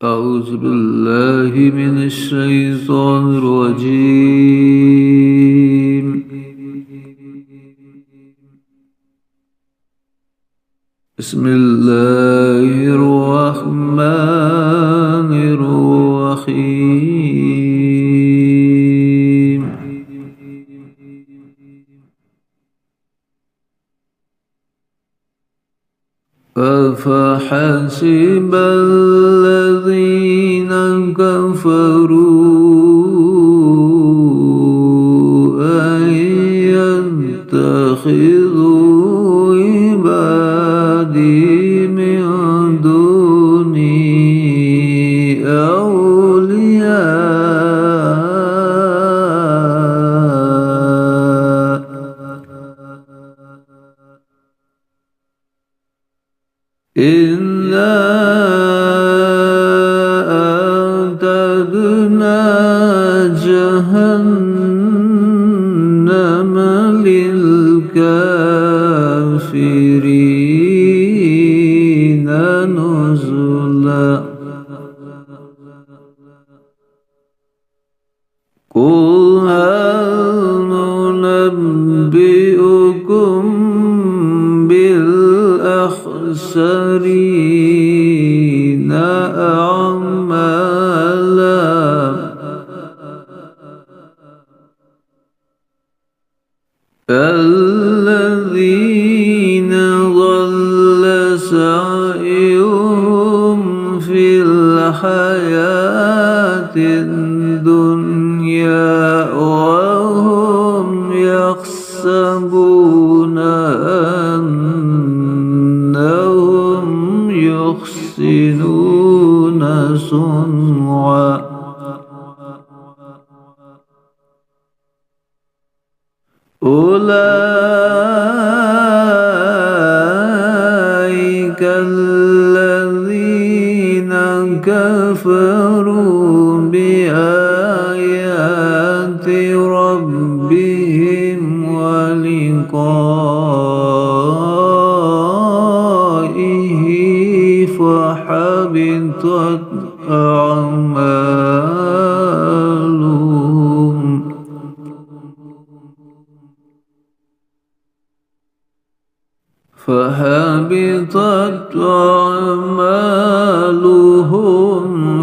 أعوذ بالله من الشيطان الرجيم. بسم الله الرحمن الرحيم. أفحسب الذين كفروا أن يتخذوا عبادي من دوني أولياء إنا أعتدنا جهنم للكافرين نزلا. قل هل ننبئكم بالأخسرين أعمالا الذين ضل سعيهم في الحياة الدنيا وهم يحسبون أنهم يحسنون صنعا أولئك الذين كفروا بآيات ربهم ولقائه فحبطت أعمالهم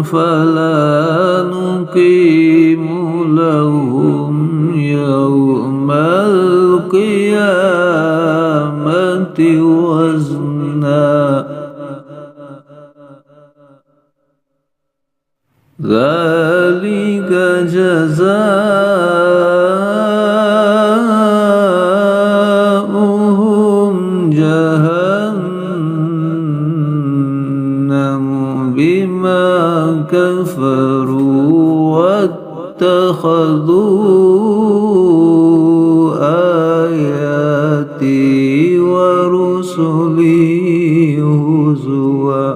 فلا نقيم لهم يوم القيامة وزنا ذلك جزاؤهم جهنم بما كفروا واتخذوا آياتي ورسلي هزوا.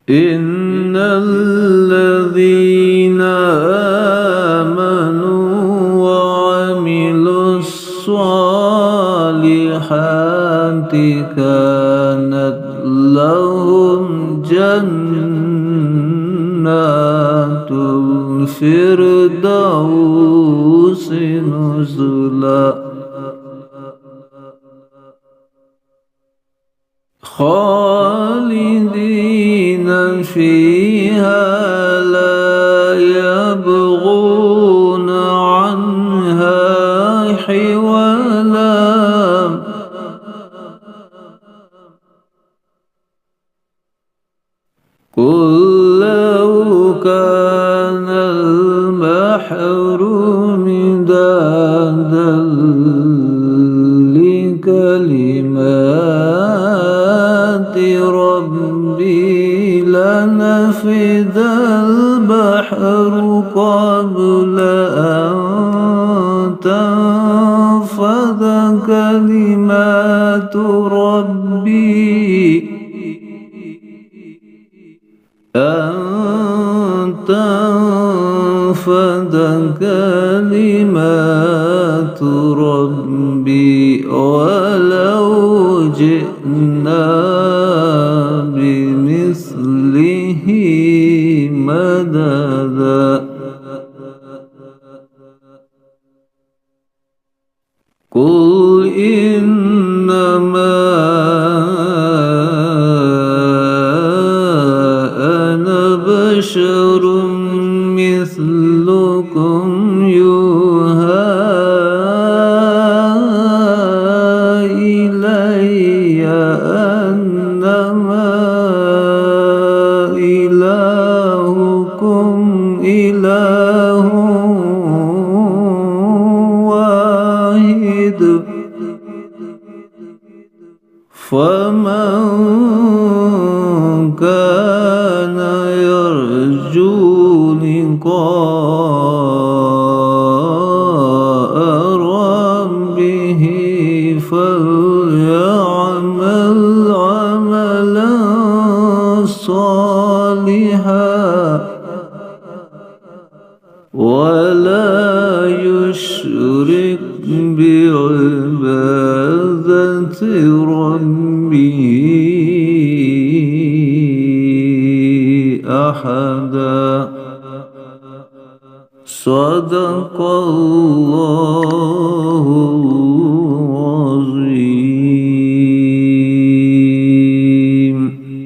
إن الذين آمنوا وعملوا الصالحات كانت لهم جنات الفردوس نزلا خالدين فيها لا يبغون عنها حولا قل لو كان البحر مدادا لكلمات ربي لنفد البحر قبل أن تنفذ كلمات ربي كلمات ربي ولو جئنا بمثله مددا قل إنما أنا بشر مثلكم يوحى إلي أنما إلهكم إله واحد فمن كان يرجو لقاء ربه فليعمل عملا صالحا ولا يشرك بعبادة ربه أحدا صدق الله